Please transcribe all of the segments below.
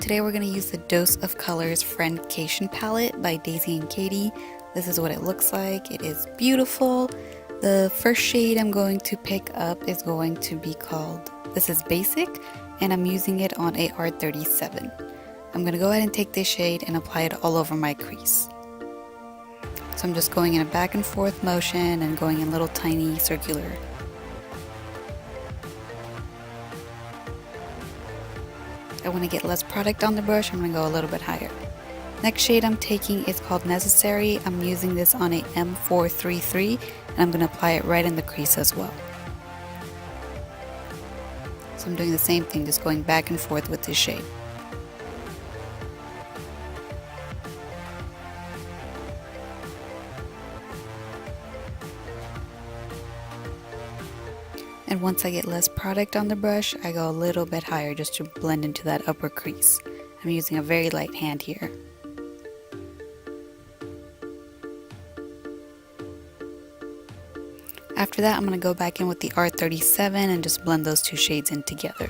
today we're going to use the Dose of Colors Friendcation palette by Desi and Katy. This is what it looks like. It is beautiful. The first shade I'm going to pick up is going to be called, this is Basic, and I'm using it on a R37. I'm going to go ahead and take this shade and apply it all over my crease. So I'm just going in a back and forth motion and going in little tiny circular. I want to get less product on the brush, I'm going to go a little bit higher. Next shade I'm taking is called Necessary. I'm using this on a M433 and I'm going to apply it right in the crease as well. So I'm doing the same thing, just going back and forth with this shade. And once I get less product on the brush, I go a little bit higher just to blend into that upper crease. I'm using a very light hand here. After that, I'm going to go back in with the R37 and just blend those two shades in together.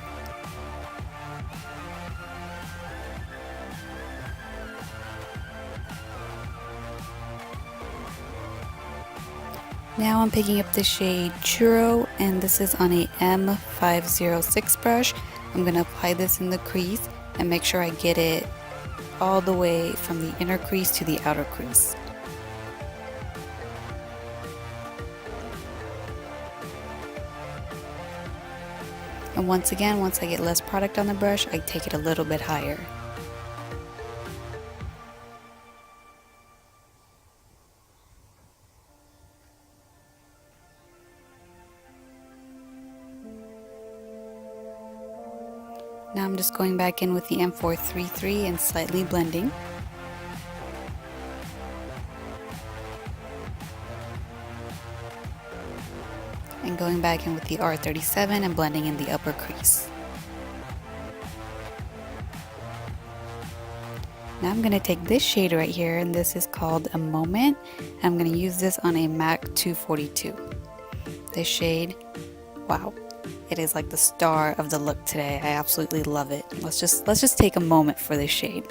Now I'm picking up the shade Churro, and this is on a M506 brush. I'm going to apply this in the crease and make sure I get it all the way from the inner crease to the outer crease. And once again, once I get less product on the brush, I take it a little bit higher. Now I'm just going back in with the M433 and slightly blending. And going back in with the R37 and blending in the upper crease. Now I'm going to take this shade right here, and this is called A Moment. I'm going to use this on a MAC 242. This shade, wow. It is like the star of the look today. I absolutely love it. Let's just take a moment for this shade.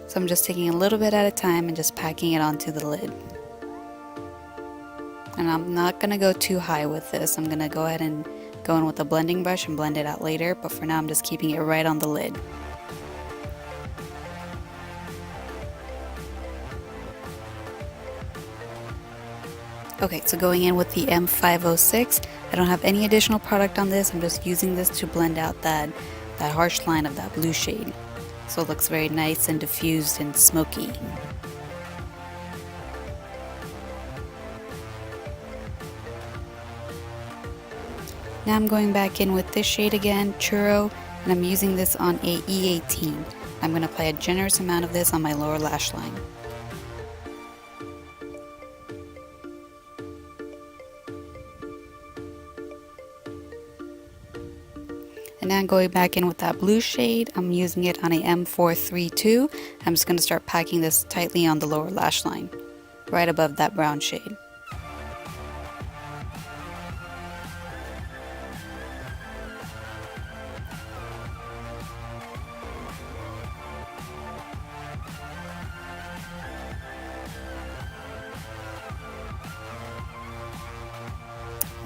So I'm just taking a little bit at a time and just packing it onto the lid. And I'm not going to go too high with this. I'm going to go ahead and go in with a blending brush and blend it out later, but for now I'm just keeping it right on the lid. Okay, so going in with the M506, I don't have any additional product on this. I'm just using this to blend out that harsh line of that blue shade. So it looks very nice and diffused and smoky. Now I'm going back in with this shade again, Churro, and I'm using this on a E18. I'm going to apply a generous amount of this on my lower lash line. And now I'm going back in with that blue shade. I'm using it on a M432. I'm just going to start packing this tightly on the lower lash line, right above that brown shade.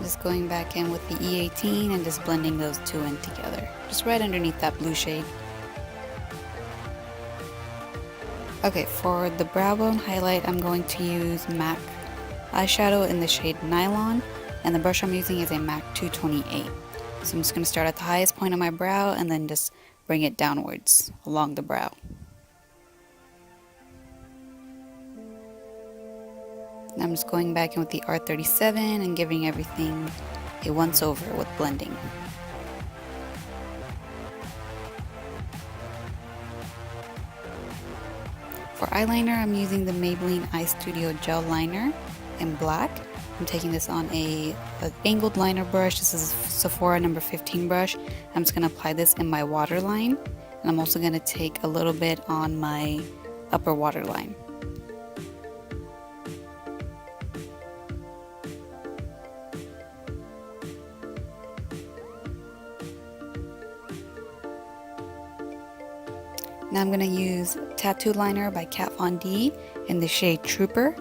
Just going back in with the E18 and just blending those two in together, just right underneath that blue shade. Okay, for the brow bone highlight, I'm going to use MAC eyeshadow in the shade Nylon, and the brush I'm using is a MAC 228. So I'm just going to start at the highest point of my brow and then just bring it downwards along the brow. I'm just going back in with the R37 and giving everything a once over with blending. For eyeliner, I'm using the Maybelline Eye Studio Gel Liner in black. I'm taking this on an angled liner brush. This is Sephora number 15 brush. I'm just going to apply this in my waterline, and I'm also going to take a little bit on my upper waterline. Now I'm going to use Tattoo Liner by Kat Von D in the shade Trooper.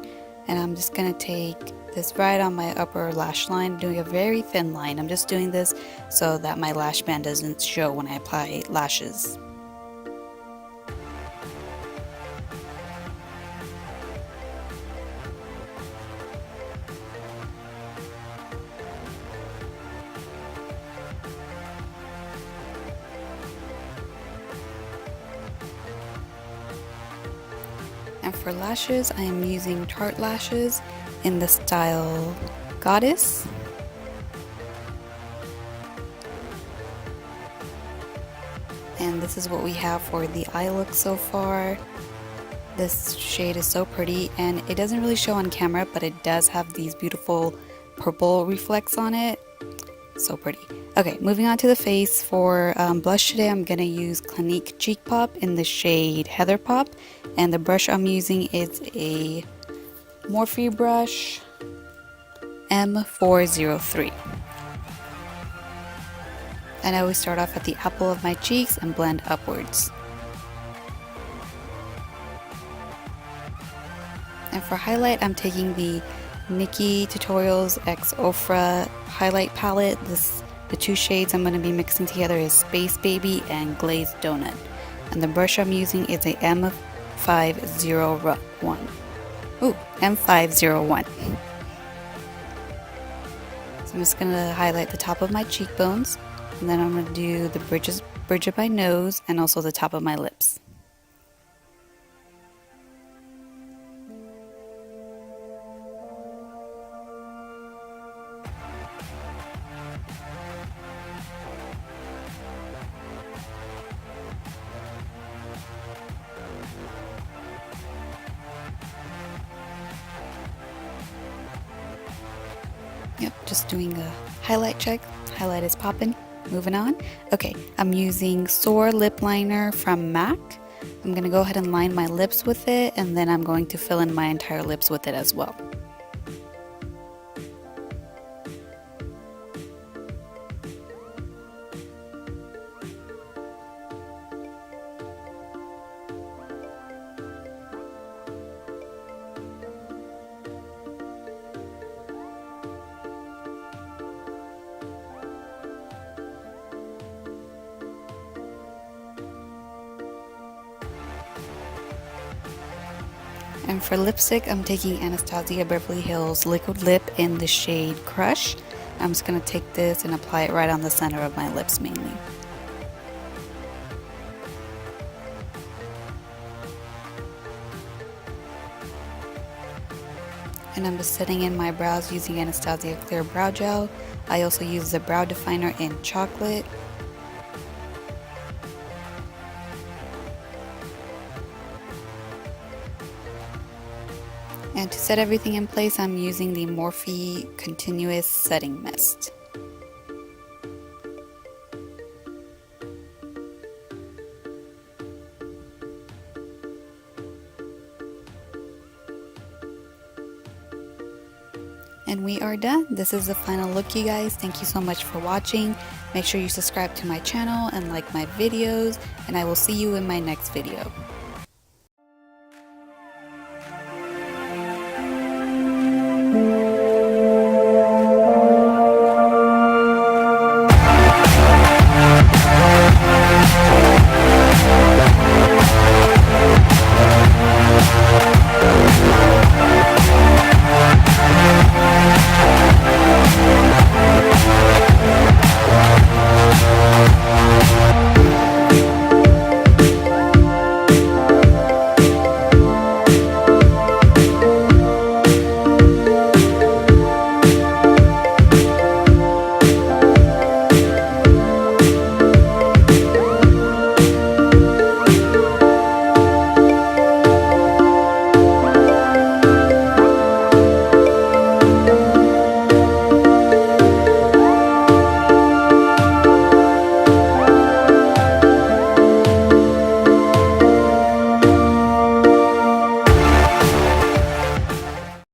And I'm just going to take this right on my upper lash line, doing a very thin line. I'm just doing this so that my lash band doesn't show when I apply lashes. And for lashes, I am using Tarte lashes in the style Goddess. And this is what we have for the eye look so far. This shade is so pretty, and it doesn't really show on camera, but it does have these beautiful purple reflects on it. So pretty. Okay, moving on to the face. For blush today, I'm going to use Clinique Cheek Pop in the shade Heather Pop. And the brush I'm using is a Morphe brush M403. And I always start off at the apple of my cheeks and blend upwards. And for highlight, I'm taking the Nikkietutorials x Ofra highlight palette. The two shades I'm going to be mixing together is Space Baby and Glazed Donut. And the brush I'm using is a M501. Ooh, M501. So I'm just going to highlight the top of my cheekbones, and then I'm going to do the bridge of my nose and also the top of my lips. Yep, just doing a highlight check. Highlight is popping. Moving on. Okay, I'm using Soar Lip Liner from MAC. I'm going to go ahead and line my lips with it, and then I'm going to fill in my entire lips with it as well. And for lipstick, I'm taking Anastasia Beverly Hills Liquid Lip in the shade Crush. I'm just going to take this and apply it right on the center of my lips mainly. And I'm just setting in my brows using Anastasia Clear Brow Gel. I also use the brow definer in Chocolate. And to set everything in place, I'm using the Morphe Continuous Setting Mist. And we are done. This is the final look, you guys. Thank you so much for watching. Make sure you subscribe to my channel and like my videos, and I will see you in my next video.